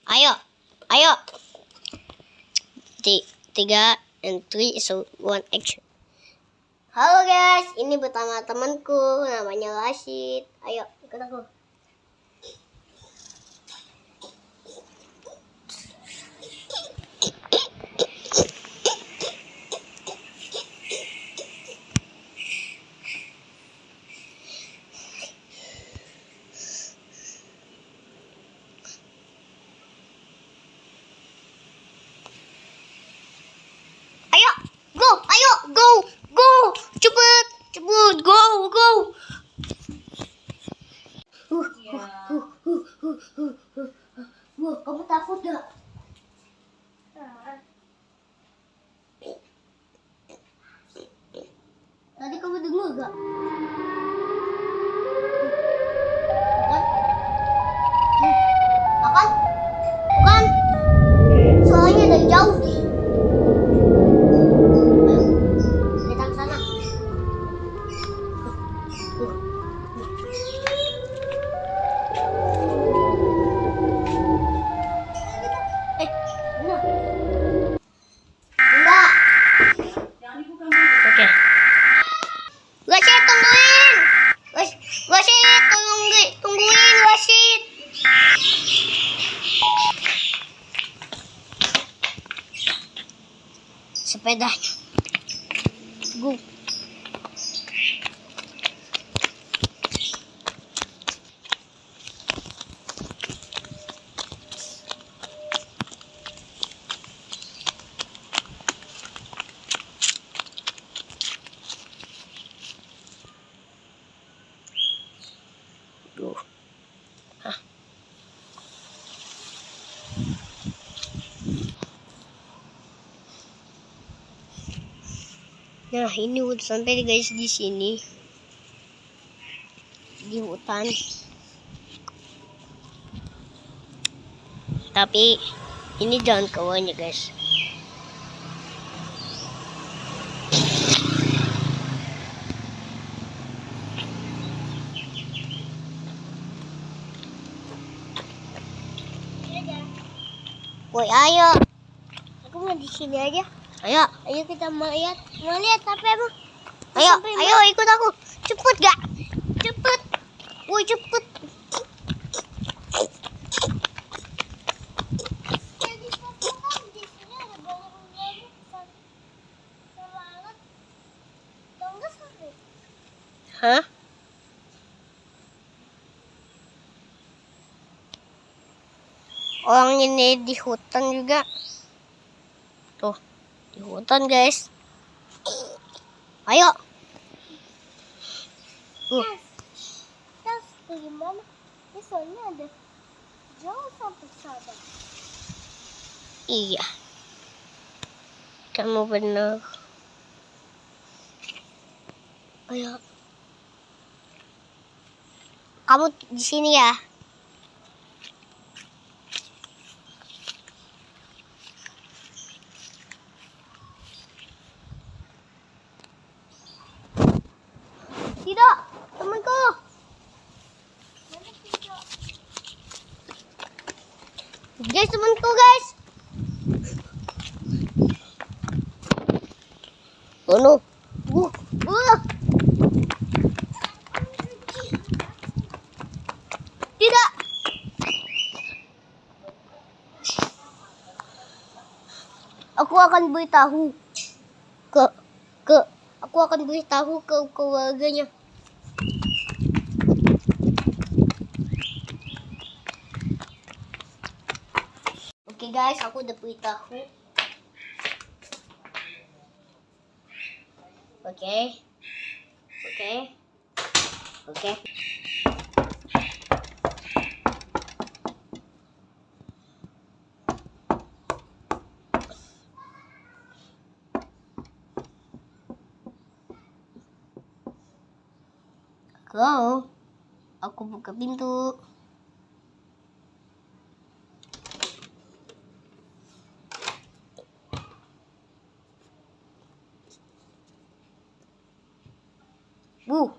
Ayo, ayo. 3 and 3 so 1 action. Halo guys, ini pertama temanku namanya Rashid. Ayo ikut aku. Go, cepet, go. Kamu takut gak? Tadi kamu dengar gak? Bukan? Suaranya dari jauh nih. Datang sana. Enggak. Oke. Rashid, tungguin. Rashid, tungguin Rashid. Sepedanya. Go. Nah, ini udah sampai guys di sini. Di hutan. Tapi ini jalan keluarnya guys. Woi, ayo. Aku mau di sini aja. Ayo kita mau lihat apa emang? Ayo ikut aku. Cepet gak? Cepet. Woi cepet. Hah? Orang ini di hutan juga. Tuh, di hutan guys. Ayo. Terus bagaimana? Ini soalnya ada jauh sampai sana. Iya. Kamu benar. Ayo. Kamu di sini ya? Tidak, temanku. Guys, temanku guys. Oh no. Tidak. Aku akan beritahu ke keluarganya. Oke guys, aku udah beritahu. Oke. Go. Aku buka pintu. Bu.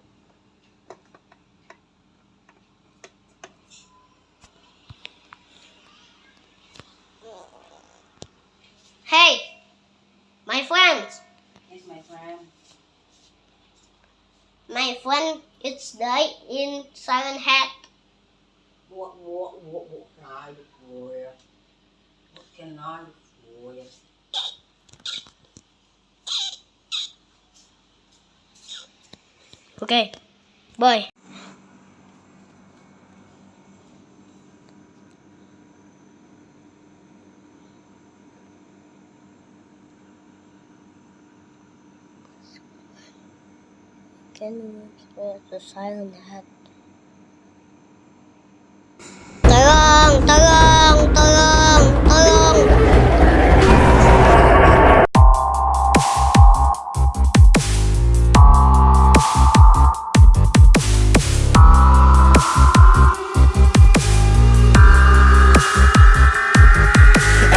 My friend it's died in Siren Head. What can I do for you? What can I do for you? Okay, bye. Can you express the Siren Head? Tolong, tolong, tolong, tolong.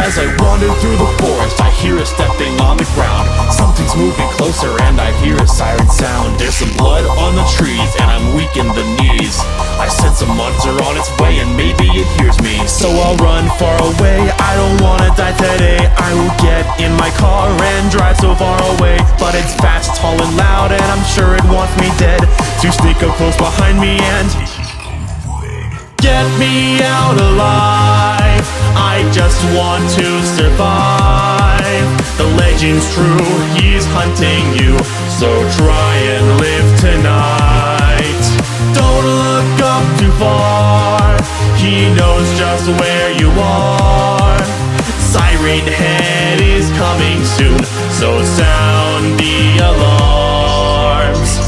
As I wander through the forest, I hear a stepping on the ground. Something's moving closer and I hear a siren sound. There's some blood on the trees and I'm weak in the knees. I sense a monster on its way and maybe it hears me. So I'll run far away, I don't wanna die today. I will get in my car and drive so far away. But it's fast, tall and loud and I'm sure it wants me dead. To sneak up close behind me and get me out alive. I just want to survive. The legend's true, he's hunting you. So try and live tonight. Don't look up too far. He knows just where you are. Siren Head is coming soon. So sound the alarms.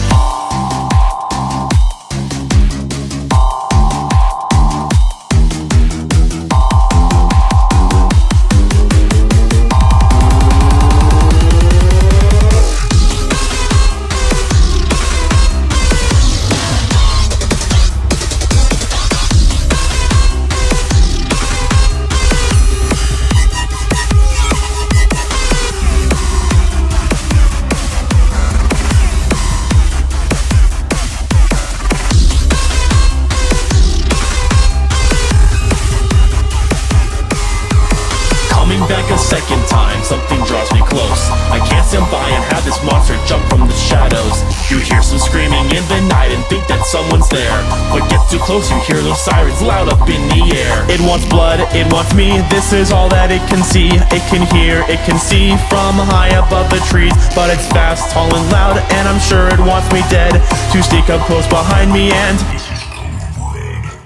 Back a second time, something draws me close. I can't stand by and have this monster jump from the shadows. You hear some screaming in the night and think that someone's there, but get too close, you hear those sirens loud up in the air. It wants blood, it wants me, this is all that it can see. It can hear, it can see from high above the trees. But it's fast, tall and loud, and I'm sure it wants me dead. To sneak up close behind me and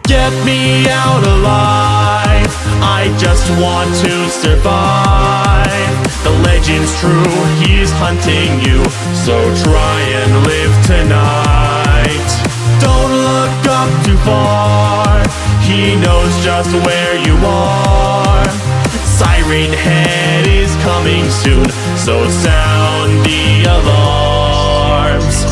get me out alive. I just want to survive. The legend's true, he's hunting you. So try and live tonight. Don't look up too far. He knows just where you are. Siren Head is coming soon. So sound the alarms.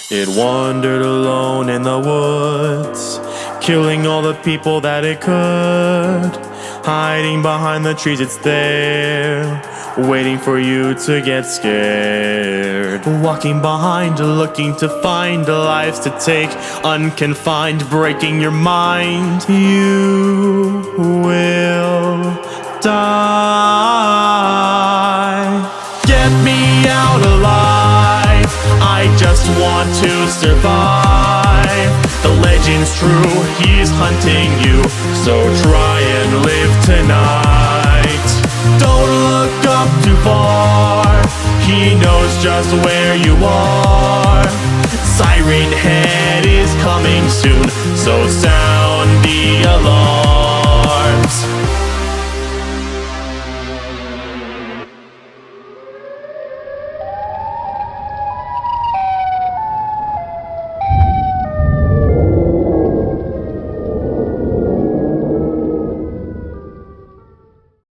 It wandered alone in the woods, killing all the people that it could. Hiding behind the trees, it's there, waiting for you to get scared. Walking behind, looking to find lives to take, unconfined, breaking your mind. You will die. Get me out alive. I just want to survive. The legend's true, he's hunting you. So try and live tonight. Don't look up too far. He knows just where you are. Siren Head is coming soon. So sound the alarms.